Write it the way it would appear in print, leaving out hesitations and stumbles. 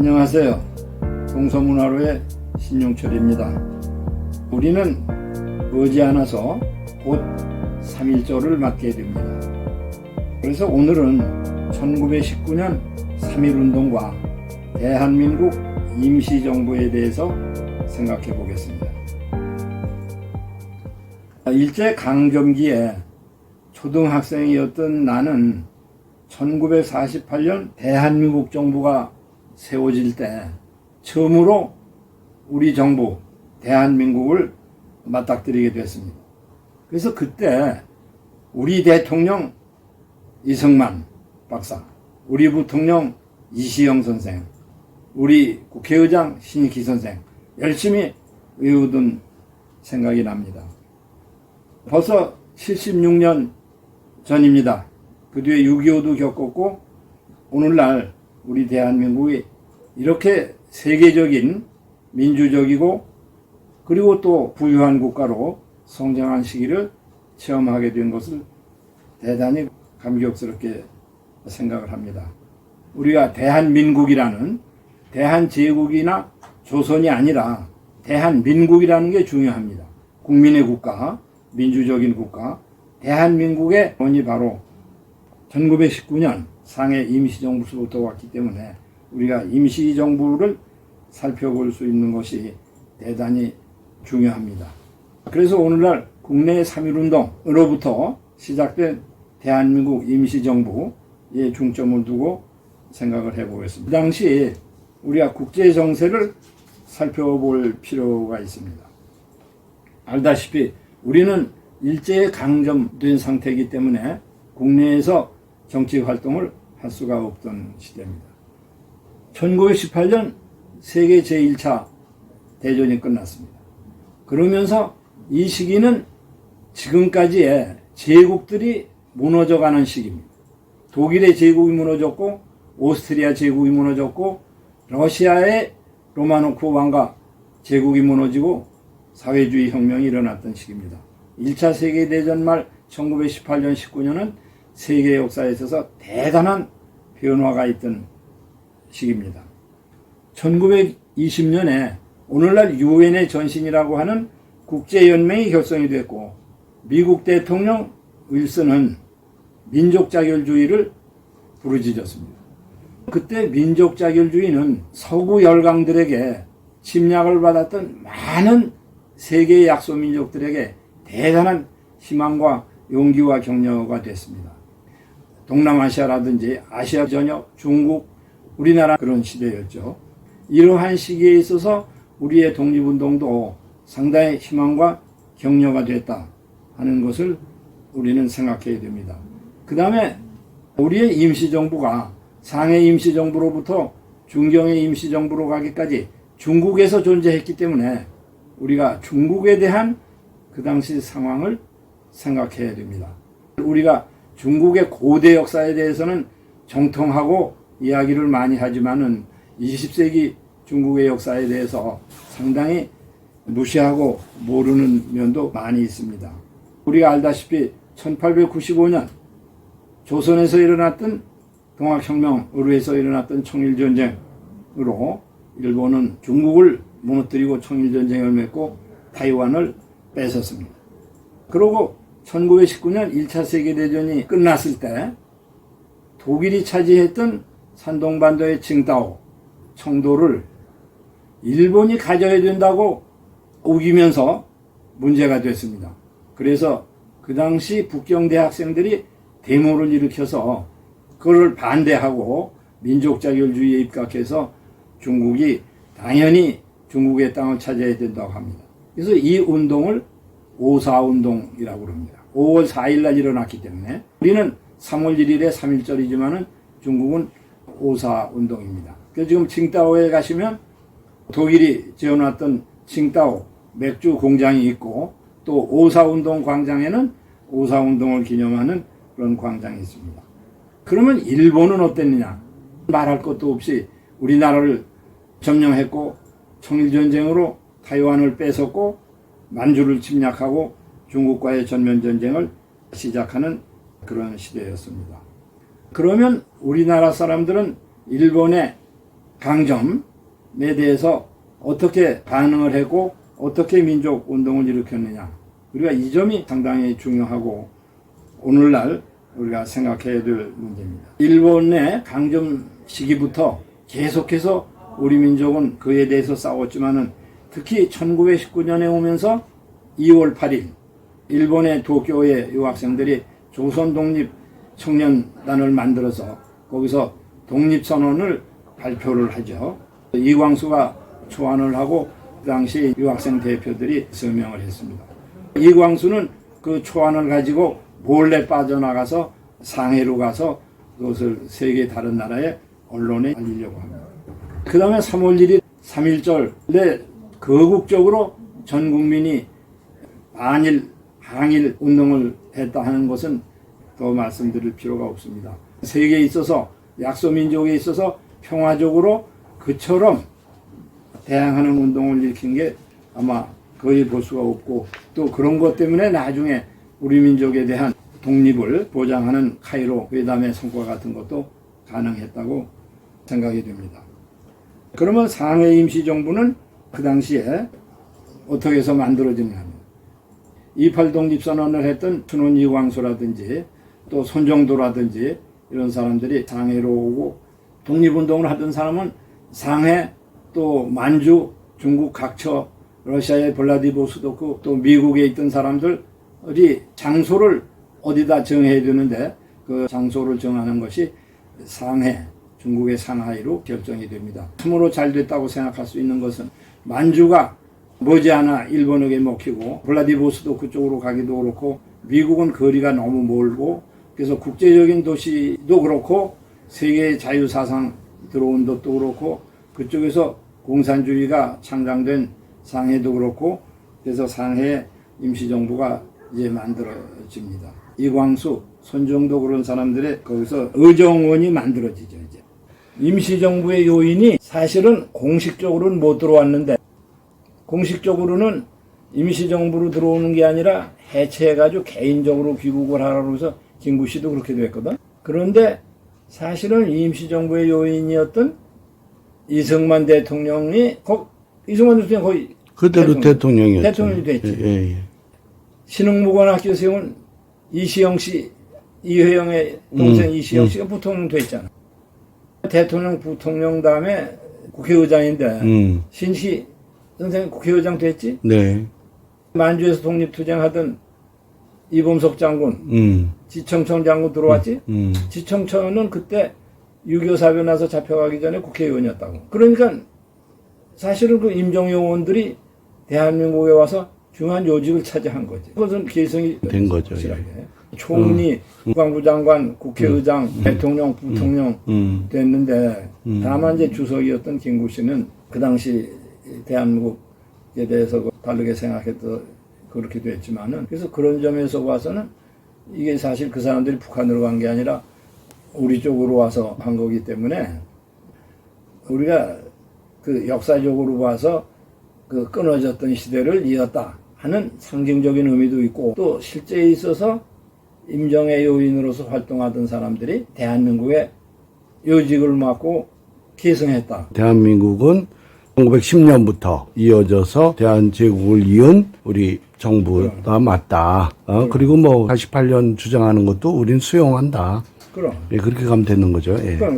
안녕하세요. 동서문화로의 신용철입니다. 우리는 머지않아서 곧 3.1절을 맞게 됩니다. 그래서 오늘은 1919년 3.1운동과 대한민국 임시정부에 대해서 생각해 보겠습니다. 일제강점기에 초등학생이었던 나는 1948년 대한민국 정부가 세워질 때 처음으로 우리 정부 대한민국을 맞닥뜨리게 됐습니다. 그래서 그때 우리 대통령 이승만 박사, 우리 부통령 이시영 선생, 우리 국회의장 신익희 선생 열심히 외우던 생각이 납니다. 벌써 76년 전입니다. 그 뒤에 6.25도 겪었고 오늘날 우리 대한민국이 이렇게 세계적인 민주적이고 그리고 또 부유한 국가로 성장한 시기를 체험하게 된 것을 대단히 감격스럽게 생각을 합니다. 우리가 대한민국이라는 대한제국이나 조선이 아니라 대한민국이라는 게 중요합니다. 국민의 국가, 민주적인 국가, 대한민국의 원이 바로 1919년 상해 임시정부로부터 왔기 때문에 우리가 임시정부를 살펴볼 수 있는 것이 대단히 중요합니다. 그래서 오늘날 국내 3.1운동으로부터 시작된 대한민국 임시정부에 중점을 두고 생각을 해보겠습니다. 그 당시 우리가 국제정세를 살펴볼 필요가 있습니다. 알다시피 우리는 일제에 강점된 상태이기 때문에 국내에서 정치활동을 할 수가 없던 시대입니다. 1918년 세계 제1차 대전이 끝났습니다. 그러면서 이 시기는 지금까지의 제국들이 무너져가는 시기입니다. 독일의 제국이 무너졌고 오스트리아 제국이 무너졌고 러시아의 로마노프 왕가 제국이 무너지고 사회주의 혁명이 일어났던 시기입니다. 1차 세계대전 말 1918년 19년은 세계 역사에 있어서 대단한 변화가 있던 시기입니다. 1920년에 오늘날 유엔의 전신이라고 하는 국제연맹이 결성이 됐고 미국 대통령 윌슨은 민족자결주의를 부르짖었습니다. 그때 민족자결주의는 서구 열강들에게 침략을 받았던 많은 세계의 약소민족들에게 대단한 희망과 용기와 격려가 됐습니다. 동남아시아라든지 아시아 전역, 중국, 우리나라 그런 시대였죠. 이러한 시기에 있어서 우리의 독립운동도 상당히 희망과 격려가 됐다 하는 것을 우리는 생각해야 됩니다. 그 다음에 우리의 임시정부가 상해 임시정부로부터 중경의 임시정부로 가기까지 중국에서 존재했기 때문에 우리가 중국에 대한 그 당시 상황을 생각해야 됩니다. 우리가 중국의 고대 역사에 대해서는 정통하고 이야기를 많이 하지만은 20세기 중국의 역사에 대해서 상당히 무시하고 모르는 면도 많이 있습니다. 우리가 알다시피 1895년 조선에서 일어났던 동학혁명으로 해서 일어났던 청일전쟁으로 일본은 중국을 무너뜨리고 청일전쟁을 맺고 타이완을 뺏었습니다. 그리고 1919년 1차 세계대전이 끝났을 때 독일이 차지했던 산동반도의 칭다오, 청도를 일본이 가져야 된다고 우기면서 문제가 됐습니다. 그래서 그 당시 북경 대학생들이 데모를 일으켜서 그걸 반대하고 민족자결주의에 입각해서 중국이 당연히 중국의 땅을 차지해야 된다고 합니다. 그래서 이 운동을 5.4운동이라고 합니다. 5월 4일 날 일어났기 때문에 우리는 3월 1일에 3.1절이지만은 중국은 5.4운동입니다. 그래서 지금 칭다오에 가시면 독일이 지어놨던 칭다오 맥주 공장이 있고 또 5.4운동 광장에는 5.4운동을 기념하는 그런 광장이 있습니다. 그러면 일본은 어땠느냐? 말할 것도 없이 우리나라를 점령했고 청일전쟁으로 타이완을 뺏었고 만주를 침략하고 중국과의 전면전쟁을 시작하는 그런 시대였습니다. 그러면 우리나라 사람들은 일본의 강점에 대해서 어떻게 반응을 했고 어떻게 민족 운동을 일으켰느냐. 우리가 이 점이 상당히 중요하고 오늘날 우리가 생각해야 될 문제입니다. 일본의 강점 시기부터 계속해서 우리 민족은 그에 대해서 싸웠지만은 특히 1919년에 오면서 2월 8일 일본의 도쿄의 유학생들이 조선 독립 청년단을 만들어서 거기서 독립선언을 발표를 하죠. 이광수가 초안을 하고 그 당시 유학생 대표들이 서명을 했습니다. 이광수는 그 초안을 가지고 몰래 빠져나가서 상해로 가서 그것을 세계 다른 나라의 언론에 알리려고 합니다. 그 다음에 3월 1일 3.1절에 거국적으로 전 국민이 반일, 항일 운동을 했다 하는 것은 더 말씀드릴 필요가 없습니다. 세계에 있어서 약소민족에 있어서 평화적으로 그처럼 대항하는 운동을 일으킨 게 아마 거의 볼 수가 없고 또 그런 것 때문에 나중에 우리 민족에 대한 독립을 보장하는 카이로 회담의 성과 같은 것도 가능했다고 생각이 됩니다. 그러면 상해 임시정부는 그 당시에 어떻게 해서 만들어지느냐 하면 28 독립선언을 했던 춘원 이광수라든지 또 손정도라든지 이런 사람들이 상해로 오고 독립운동을 하던 사람은 상해 또 만주 중국 각처 러시아의 블라디보스토크 또 미국에 있던 사람들이 장소를 어디다 정해야 되는데 그 장소를 정하는 것이 상해 중국의 상하이로 결정이 됩니다. 참으로 잘 됐다고 생각할 수 있는 것은 만주가 머지않아 일본에게 먹히고 블라디보스토크 그쪽으로 가기도 그렇고 미국은 거리가 너무 멀고 그래서 국제적인 도시도 그렇고 세계의 자유사상 들어온 것도 그렇고 그쪽에서 공산주의가 창당된 상해도 그렇고 그래서 상해 임시정부가 이제 만들어집니다. 이광수, 손정도 그런 사람들의 거기서 의정원이 만들어지죠. 이제 임시정부의 요인이 사실은 공식적으로는 못 들어왔는데 공식적으로는 임시정부로 들어오는 게 아니라 해체해가지고 개인적으로 귀국을 하라고 해서 김구 씨도 그렇게 됐거든. 그런데 사실은 임시정부의 요인이었던 이승만 대통령이 이승만 대통령 거의 그대로 대통령이 됐지. 예. 신흥무관학교 세운 이시영 씨, 이회영의 동생 이시영 씨가 부통령 됐잖아. 대통령, 부통령 다음에 국회의장인데 신시 선생님 국회의장 됐지? 네. 만주에서 독립투쟁하던 이범석 장군, 지청천 장군 들어왔지? 지청천은 그때 6.25 사변 나서 잡혀가기 전에 국회의원이었다고. 그러니까 사실은 그 임정요원들이 대한민국에 와서 중요한 요직을 차지한 거지. 그것은 계승이 된 거죠. 예. 총리, 국방부 장관, 국회의장, 대통령, 부통령 됐는데 다만 이제 주석이었던 김구 씨는 그 당시 대한민국에 대해서 다르게 생각해서 그렇게 됐지만은 그래서 그런 점에서 봐서는 이게 사실 그 사람들이 북한으로 간 게 아니라 우리 쪽으로 와서 한 거기 때문에 우리가 그 역사적으로 봐서 그 끊어졌던 시대를 이었다 하는 상징적인 의미도 있고 또 실제에 있어서 임정의 요인으로서 활동하던 사람들이 대한민국의 요직을 맡고 계승했다. 대한민국은 1910년부터 이어져서 대한제국을 이은 우리 정부가 맞다. 그리고 뭐 48년 주장하는 것도 우린 수용한다. 그럼. 예, 그렇게 가면 되는 거죠. 예. 그럼.